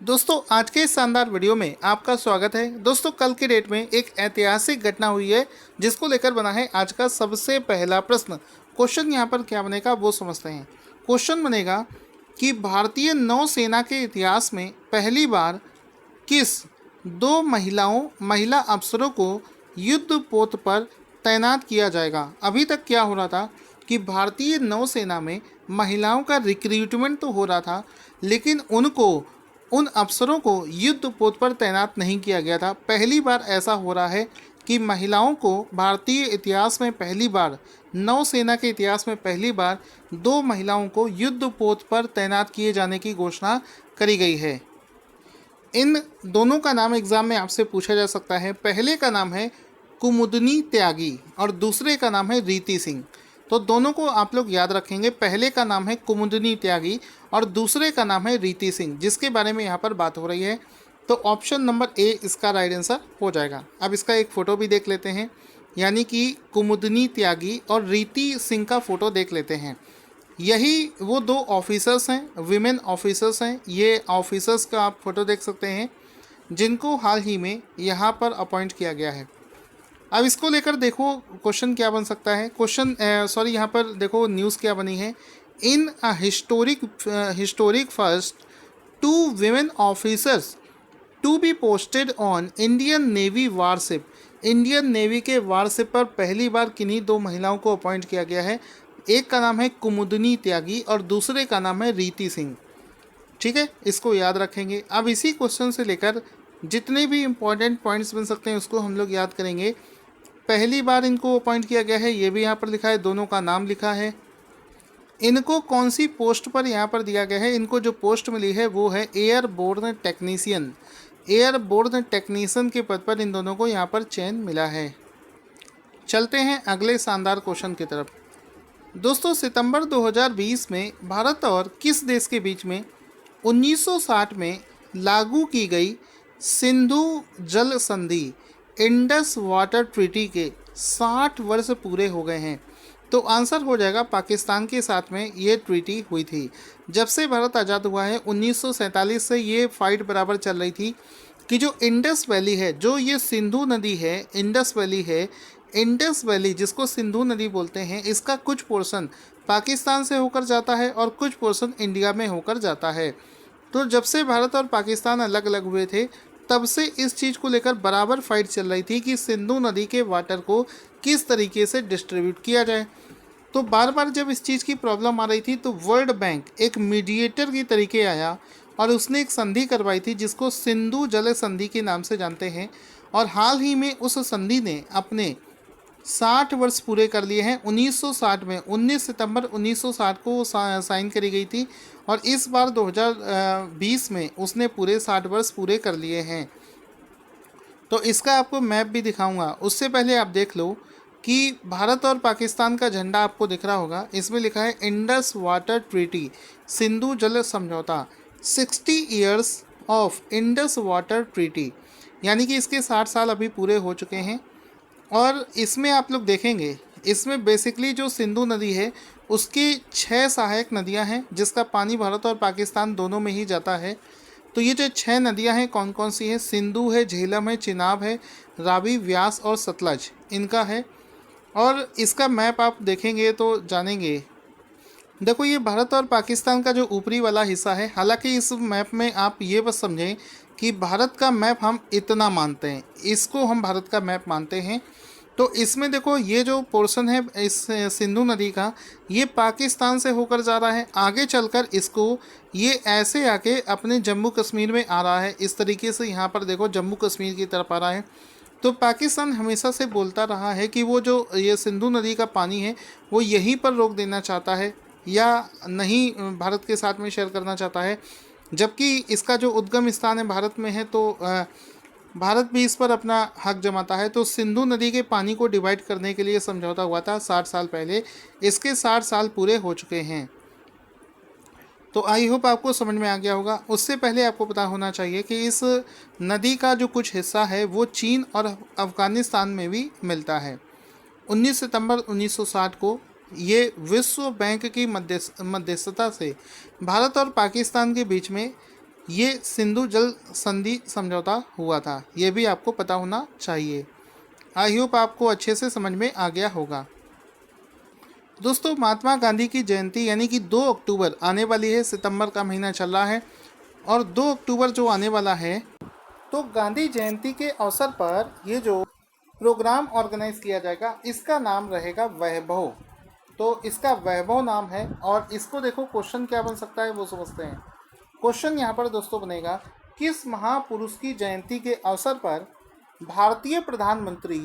दोस्तों आज के इस शानदार वीडियो में आपका स्वागत है। दोस्तों कल की डेट में एक ऐतिहासिक घटना हुई है जिसको लेकर बना है आज का सबसे पहला प्रश्न। क्वेश्चन यहाँ पर क्या बनेगा वो समझते हैं। क्वेश्चन बनेगा कि भारतीय नौसेना के इतिहास में पहली बार किस दो महिला अफसरों को युद्ध पोत पर तैनात किया जाएगा। अभी तक क्या हो रहा था कि भारतीय नौसेना में महिलाओं का रिक्रूटमेंट तो हो रहा था, लेकिन उन अफसरों को युद्ध पोत पर तैनात नहीं किया गया था। पहली बार ऐसा हो रहा है कि महिलाओं को भारतीय इतिहास में पहली बार, नौसेना के इतिहास में पहली बार दो महिलाओं को युद्ध पोत पर तैनात किए जाने की घोषणा करी गई है। इन दोनों का नाम एग्जाम में आपसे पूछा जा सकता है। पहले का नाम है कुमुदनी त्यागी और दूसरे का नाम है रीति सिंह। तो दोनों को आप लोग याद रखेंगे। पहले का नाम है कुमुदनी त्यागी और दूसरे का नाम है रीति सिंह, जिसके बारे में यहाँ पर बात हो रही है। तो ऑप्शन नंबर ए इसका राइट आंसर हो जाएगा। अब इसका एक फ़ोटो भी देख लेते हैं, यानी कि कुमुदनी त्यागी और रीति सिंह का फ़ोटो देख लेते हैं। यही वो दो ऑफिसर्स हैं, विमेन ऑफिसर्स हैं। ये ऑफिसर्स का आप फोटो देख सकते हैं जिनको हाल ही में यहाँ पर अपॉइंट किया गया है। अब इसको लेकर देखो क्वेश्चन क्या बन सकता है। यहाँ पर देखो न्यूज़ क्या बनी है। In a historic first, two women officers to be posted on Indian navy warship. Indian navy के वारशिप पर पहली बार किन्हीं दो महिलाओं को अपॉइंट किया गया है। एक का नाम है कुमुदनी त्यागी और दूसरे का नाम है रीति सिंह। ठीक है, इसको याद रखेंगे। अब इसी क्वेश्चन से लेकर जितने भी इम्पोर्टेंट पॉइंट्स बन सकते हैं उसको हम लोग याद करेंगे। पहली बार इनको अपॉइंट किया गया है, ये भी यहाँ पर लिखा है, दोनों का नाम लिखा है। इनको कौन सी पोस्ट पर यहाँ पर दिया गया है, इनको जो पोस्ट मिली है वो है एयरबोर्न टेक्नीशियन। एयरबोर्न टेक्नीशियन के पद पर इन दोनों को यहाँ पर चयन मिला है। चलते हैं अगले शानदार क्वेश्चन की तरफ। दोस्तों सितंबर 2020 में भारत और किस देश के बीच में 1960 में लागू की गई सिंधु जल संधि, इंडस वाटर ट्रीटी के 60 वर्ष पूरे हो गए हैं। तो आंसर हो जाएगा पाकिस्तान के साथ में ये ट्रीटी हुई थी। जब से भारत आज़ाद हुआ है 1947 से ये फाइट बराबर चल रही थी कि जो इंडस वैली है, जो ये सिंधु नदी है, इंडस वैली है, इंडस वैली जिसको सिंधु नदी बोलते हैं, इसका कुछ पोर्शन पाकिस्तान से होकर जाता है और कुछ पोर्शन इंडिया में होकर जाता है। तो जब से भारत और पाकिस्तान अलग अलग हुए थे तब से इस चीज़ को लेकर बराबर फाइट चल रही थी कि सिंधु नदी के वाटर को किस तरीके से डिस्ट्रीब्यूट किया जाए। तो बार बार जब इस चीज़ की प्रॉब्लम आ रही थी तो वर्ल्ड बैंक एक मीडिएटर की तरीके आया और उसने एक संधि करवाई थी जिसको सिंधु जल संधि के नाम से जानते हैं। और हाल ही में उस संधि ने अपने 60 वर्ष पूरे कर लिए हैं। 1960 में 19 सितंबर 1960 को साइन करी गई थी और इस बार 2020 में उसने पूरे 60 वर्ष पूरे कर लिए हैं। तो इसका आपको मैप भी दिखाऊंगा, उससे पहले आप देख लो कि भारत और पाकिस्तान का झंडा आपको दिख रहा होगा। इसमें लिखा है इंडस वाटर ट्रीटी, सिंधु जल समझौता, 60 years of Indus water treaty, यानी कि इसके 60 साल अभी पूरे हो चुके हैं। और इसमें आप लोग देखेंगे, इसमें बेसिकली जो सिंधु नदी है उसकी 6 सहायक नदियां हैं जिसका पानी भारत और पाकिस्तान दोनों में ही जाता है। तो ये जो 6 नदियां हैं कौन कौन सी हैं? सिंधु है, झेलम है, चिनाब है, रावी, व्यास और सतलज, इनका है। और इसका मैप आप देखेंगे तो जानेंगे। देखो ये भारत और पाकिस्तान का जो ऊपरी वाला हिस्सा है, हालांकि इस मैप में आप ये बस समझें कि भारत का मैप हम इतना मानते हैं, इसको हम भारत का मैप मानते हैं। तो इसमें देखो ये जो पोर्शन है इस सिंधु नदी का, ये पाकिस्तान से होकर जा रहा है। आगे चलकर इसको ये ऐसे आके अपने जम्मू कश्मीर में आ रहा है। इस तरीके से यहाँ पर देखो जम्मू कश्मीर की तरफ आ रहा है। तो पाकिस्तान हमेशा से बोलता रहा है कि वो जो ये सिंधु नदी का पानी है वो यहीं पर रोक देना चाहता है या नहीं भारत के साथ में शेयर करना चाहता है, जबकि इसका जो उद्गम स्थान है भारत में है। तो भारत भी इस पर अपना हक जमाता है। तो सिंधु नदी के पानी को डिवाइड करने के लिए समझौता हुआ था 60 साल पहले। इसके 60 साल पूरे हो चुके हैं। तो आई होप आपको समझ में आ गया होगा। उससे पहले आपको पता होना चाहिए कि इस नदी का जो कुछ हिस्सा है वो चीन और अफ़गानिस्तान में भी मिलता है। 19 सितंबर 1960 को ये विश्व बैंक की मध्यस्थता से भारत और पाकिस्तान के बीच में ये सिंधु जल संधि समझौता हुआ था, ये भी आपको पता होना चाहिए। आई होप आपको अच्छे से समझ में आ गया होगा। दोस्तों, महात्मा गांधी की जयंती यानी कि 2 अक्टूबर आने वाली है। सितंबर का महीना चल रहा है और 2 अक्टूबर जो आने वाला है, तो गांधी जयंती के अवसर पर ये जो प्रोग्राम ऑर्गेनाइज किया जाएगा इसका नाम रहेगा वैभव। तो इसका वैभव नाम है और इसको देखो क्वेश्चन क्या बन सकता है वो समझते हैं। क्वेश्चन यहाँ पर दोस्तों बनेगा, किस महापुरुष की जयंती के अवसर पर भारतीय प्रधानमंत्री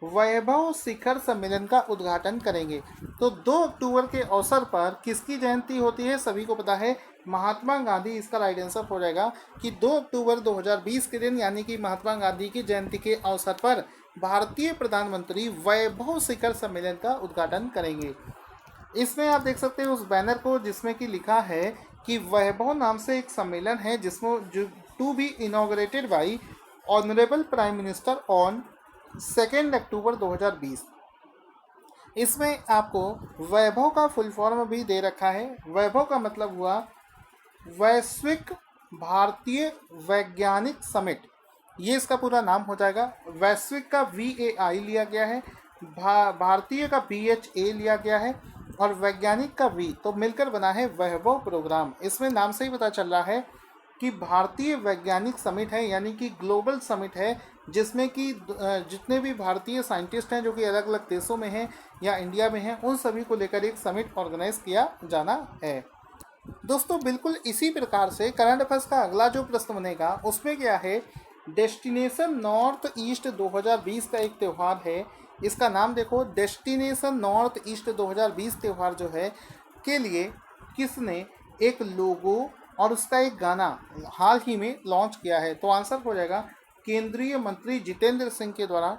वैभव शिखर सम्मेलन का उद्घाटन करेंगे। तो 2 अक्टूबर के अवसर पर किसकी जयंती होती है, सभी को पता है, महात्मा गांधी। इसका राइट आंसर हो जाएगा कि 2 अक्टूबर 2020 के दिन यानी कि महात्मा गांधी की जयंती के अवसर पर भारतीय प्रधानमंत्री वैभव शिखर सम्मेलन का उद्घाटन करेंगे। इसमें आप देख सकते हैं उस बैनर को जिसमें कि लिखा है कि वैभव नाम से एक सम्मेलन है जिसमें to be inaugurated by honourable prime minister on 2 October 2020। इसमें आपको वैभव का फुल फॉर्म भी दे रखा है। वैभव का मतलब हुआ वैश्विक भारतीय वैज्ञानिक समिट, ये इसका पूरा नाम हो जाएगा। वैश्विक का VAI लिया गया है, भारतीय का BHA लिया गया है और वैज्ञानिक का V तो मिलकर बना है वैभव प्रोग्राम। इसमें नाम से ही पता चल रहा है कि भारतीय वैज्ञानिक समिट है यानी कि ग्लोबल समिट है, जिसमें कि जितने भी भारतीय साइंटिस्ट हैं जो कि अलग अलग देशों में हैं या इंडिया में हैं, उन सभी को लेकर एक समिट ऑर्गेनाइज किया जाना है। दोस्तों, बिल्कुल इसी प्रकार से करंट अफेयर्स का अगला जो प्रश्न बनेगा उसमें क्या है, डेस्टिनेशन नॉर्थ ईस्ट 2020 का एक त्यौहार है। इसका नाम देखो, डेस्टिनेशन नॉर्थ ईस्ट 2020 त्यौहार जो है के लिए किसने एक लोगो और उसका एक गाना हाल ही में लॉन्च किया है। तो आंसर हो जाएगा केंद्रीय मंत्री जितेंद्र सिंह के द्वारा।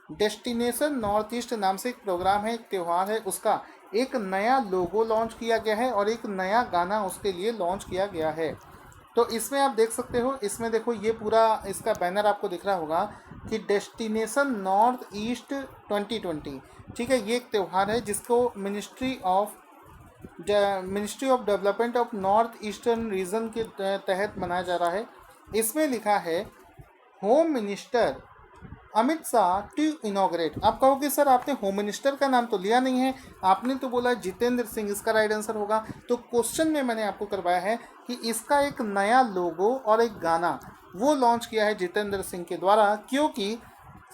डेस्टिनेशन नॉर्थ ईस्ट नाम से एक प्रोग्राम है, एक त्यौहार है, उसका एक नया लोगो लॉन्च किया गया है और एक नया गाना उसके लिए लॉन्च किया गया है। तो इसमें आप देख सकते हो, इसमें देखो ये पूरा इसका बैनर आपको दिख रहा होगा कि डेस्टिनेशन नॉर्थ ईस्ट 2020, ठीक है। ये एक त्यौहार है जिसको ministry of development of north eastern region के तहत मनाया जा रहा है। इसमें लिखा है home minister Amit Shah to inaugurate. आप कहोगे सर आपने होम मिनिस्टर का नाम तो लिया नहीं है, आपने तो बोला जितेंद्र सिंह, इसका राइट आंसर होगा। तो क्वेश्चन में मैंने आपको करवाया है कि इसका एक नया लोगो और एक गाना वो लॉन्च किया है जितेंद्र सिंह के द्वारा, क्योंकि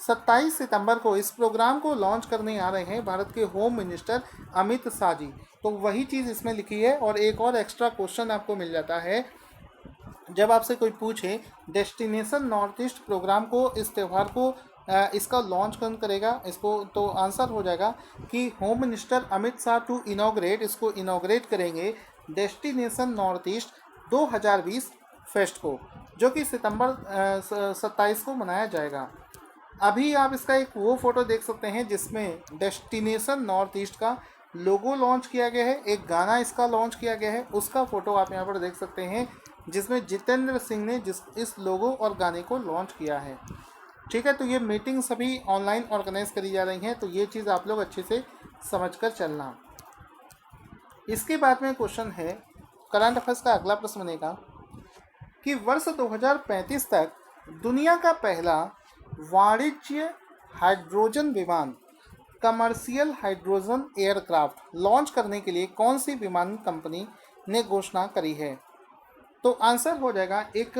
27 सितंबर को इस प्रोग्राम को लॉन्च करने आ रहे हैं भारत के होम मिनिस्टर अमित शाह जी। तो वही चीज़ इसमें लिखी है। और एक और एक्स्ट्रा क्वेश्चन आपको मिल जाता है जब आपसे कोई पूछे डेस्टिनेशन नॉर्थ ईस्ट प्रोग्राम को, इस त्यौहार को इसका लॉन्च कौन करेगा, इसको तो आंसर हो जाएगा कि home minister Amit Shah to inaugurate, इसको इनॉग्रेट करेंगे डेस्टिनेशन नॉर्थ ईस्ट 2020 फेस्ट को, जो कि सितंबर 27 को मनाया जाएगा। अभी आप इसका एक वो फोटो देख सकते हैं जिसमें डेस्टिनेशन नॉर्थ ईस्ट का लोगो लॉन्च किया गया है, एक गाना इसका लॉन्च किया गया है, उसका फोटो आप यहाँ पर देख सकते हैं जिसमें जितेंद्र सिंह ने इस लोगो और गाने को लॉन्च किया है। ठीक है, तो ये मीटिंग सभी ऑनलाइन ऑर्गेनाइज करी जा रही हैं, तो ये चीज़ आप लोग अच्छे से समझकर चलना। इसके बाद में क्वेश्चन है, करंट अफेयर्स का अगला प्रश्न बनेगा कि वर्ष 2035 तक दुनिया का पहला वाणिज्य हाइड्रोजन विमान, कमर्शियल हाइड्रोजन एयरक्राफ्ट लॉन्च करने के लिए कौन सी विमान कंपनी ने घोषणा करी है। तो आंसर हो जाएगा एक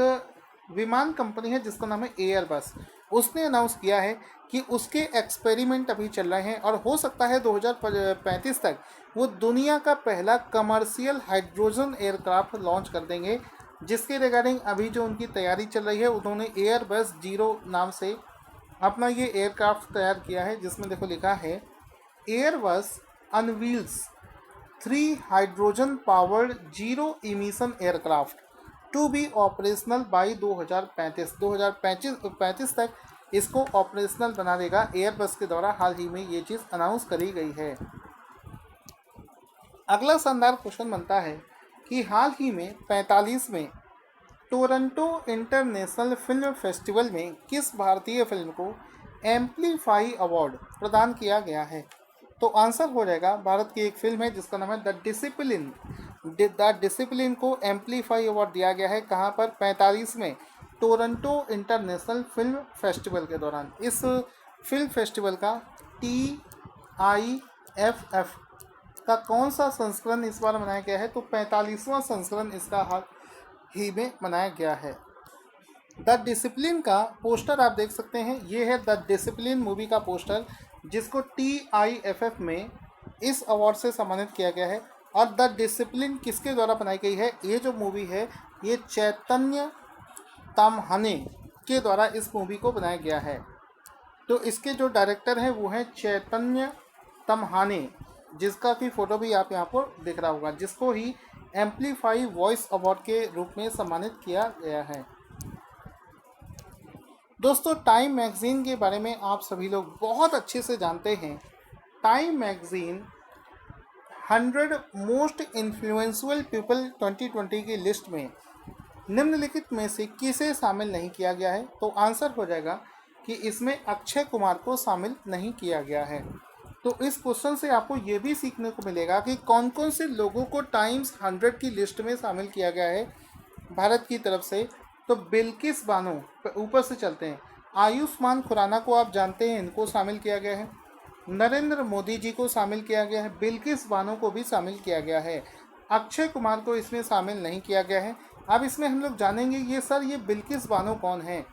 विमान कंपनी है जिसका नाम है एयरबस। उसने अनाउंस किया है कि उसके एक्सपेरिमेंट अभी चल रहे हैं और हो सकता है 2035 तक वो दुनिया का पहला कमर्शियल हाइड्रोजन एयरक्राफ्ट लॉन्च कर देंगे, जिसके रिगार्डिंग अभी जो उनकी तैयारी चल रही है, उन्होंने एयरबस 0 नाम से अपना ये एयरक्राफ्ट तैयार किया है, जिसमें देखो लिखा है Airbus unveils 3 hydrogen powered zero emission aircraft to be operational by 2035 तक इसको ऑपरेशनल बना देगा एयरबस के द्वारा। हाल ही में ये चीज़ अनाउंस करी गई है। अगला शानदार क्वेश्चन बनता है कि हाल ही में 45वें टोरंटो इंटरनेशनल फिल्म फेस्टिवल में किस भारतीय फिल्म को एम्पलीफाई अवार्ड प्रदान किया गया है। तो आंसर हो जाएगा भारत की एक फिल्म है जिसका नाम है द डिसिप्लिन। द डिसिप्लिन को एम्पलीफाई अवार्ड दिया गया है कहाँ पर? 45वें टोरंटो इंटरनेशनल फिल्म फेस्टिवल के दौरान। इस फिल्म फेस्टिवल का TIFF का कौन सा संस्करण इस बार मनाया गया है? तो 45वां संस्करण इसका हाल ही में मनाया गया है। द डिसिप्लिन का पोस्टर आप देख सकते हैं, ये है द डिसिप्लिन मूवी का पोस्टर, जिसको TIFF में इस अवार्ड से सम्मानित किया गया है। और द डिसिप्लिन किसके द्वारा बनाई गई है? ये जो मूवी है ये चैतन्य तामहाने के द्वारा इस मूवी को बनाया गया है। तो इसके जो डायरेक्टर हैं वो हैं चैतन्य तमहाने, जिसका की फ़ोटो भी आप यहाँ पर दिख रहा होगा, जिसको ही एम्पलीफाई वॉइस अवार्ड के रूप में सम्मानित किया गया है। दोस्तों, टाइम मैगज़ीन के बारे में आप सभी लोग बहुत अच्छे से जानते हैं। Time magazine 100 most influential people 2020 की लिस्ट में निम्नलिखित में से किसे शामिल नहीं किया गया है? तो आंसर हो जाएगा कि इसमें अक्षय कुमार को शामिल नहीं किया गया है। तो इस क्वेश्चन से आपको ये भी सीखने को मिलेगा कि कौन कौन से लोगों को टाइम्स 100 की लिस्ट में शामिल किया गया है भारत की तरफ से। तो बिल्किस बानो, ऊपर से चलते हैं, आयुष्मान खुराना को आप जानते हैं, इनको शामिल किया गया है। नरेंद्र मोदी जी को शामिल किया गया है। बिल्किस बानो को भी शामिल किया गया है। अक्षय कुमार को इसमें शामिल नहीं किया गया है। अब इसमें हम लोग जानेंगे ये बिल्किस बानो कौन है।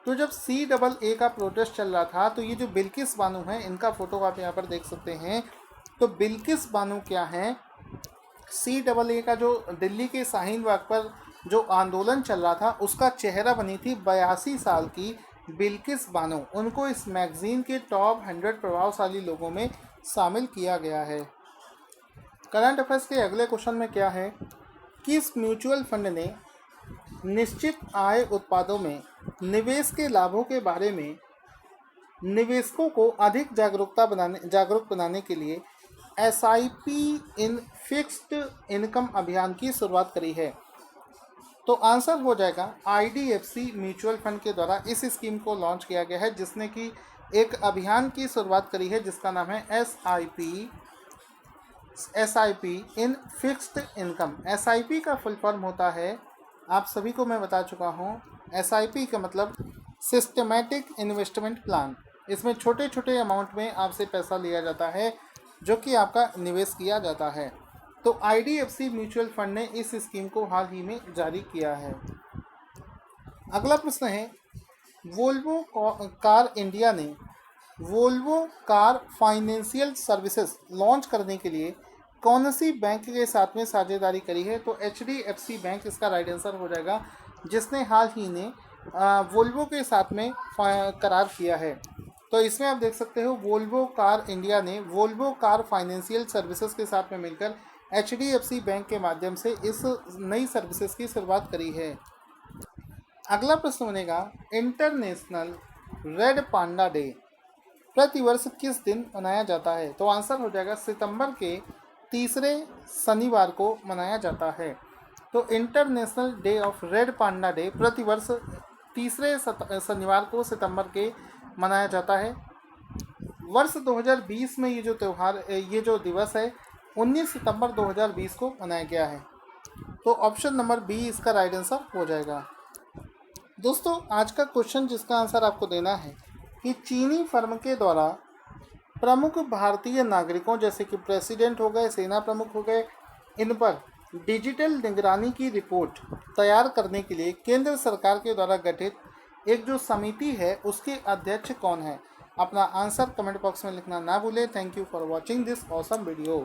तो जब CAA का प्रोटेस्ट चल रहा था तो ये जो बिल्किस बानो हैं, इनका फ़ोटो आप यहाँ पर देख सकते हैं। तो बिल्किस बानो क्या हैं? CAA का जो दिल्ली के शाहीन बाग पर जो आंदोलन चल रहा था उसका चेहरा बनी थी 82 साल की बिल्किस बानो। उनको इस मैगज़ीन के टॉप 100 प्रभावशाली लोगों में शामिल किया गया है। करंट अफेयर्स के अगले क्वेश्चन में क्या है? किस म्यूचुअल फंड ने निश्चित आय उत्पादों में निवेश के लाभों के बारे में निवेशकों को अधिक जागरूक बनाने के लिए SIP इन फिक्स्ड इनकम अभियान की शुरुआत करी है? तो आंसर हो जाएगा IDFC म्यूचुअल फंड के द्वारा इस स्कीम को लॉन्च किया गया है, जिसने कि एक अभियान की शुरुआत करी है जिसका नाम है SIP in fixed income. SIP का फुल फॉर्म होता है, आप सभी को मैं बता चुका हूँ, SIP का मतलब सिस्टमैटिक इन्वेस्टमेंट प्लान। इसमें छोटे छोटे अमाउंट में आपसे पैसा लिया जाता है जो कि आपका निवेश किया जाता है। तो IDFC म्यूचुअल फंड ने इस स्कीम को हाल ही में जारी किया है। अगला प्रश्न है, वोल्वो कार इंडिया ने Volvo car financial services launch करने के लिए कौन सी बैंक के साथ में साझेदारी करी है? तो HDFC बैंक इसका राइट आंसर हो जाएगा, जिसने हाल ही ने वोल्वो के साथ में करार किया है। तो इसमें आप देख सकते हो वोल्वो कार इंडिया ने वोल्वो कार फाइनेंशियल सर्विसेज के साथ में मिलकर HDFC बैंक के माध्यम से इस नई सर्विसेज की शुरुआत करी है। अगला प्रश्न बनेगा, इंटरनेशनल रेड पांडा डे प्रतिवर्ष किस दिन मनाया जाता है? तो आंसर हो जाएगा सितंबर के तीसरे शनिवार को मनाया जाता है। तो international day of red panda day प्रतिवर्ष तीसरे शनिवार को सितंबर के मनाया जाता है। वर्ष 2020 में ये जो दिवस है 19 सितंबर 2020 को मनाया गया है। तो ऑप्शन नंबर बी इसका राइट आंसर हो जाएगा। दोस्तों, आज का क्वेश्चन जिसका आंसर आपको देना है कि चीनी फर्म के द्वारा प्रमुख भारतीय नागरिकों जैसे कि प्रेसिडेंट हो गए, सेना प्रमुख हो गए, इन पर डिजिटल निगरानी की रिपोर्ट तैयार करने के लिए केंद्र सरकार के द्वारा गठित एक जो समिति है उसके अध्यक्ष कौन है? अपना आंसर कमेंट बॉक्स में लिखना ना भूलें। Thank you for watching this awesome video.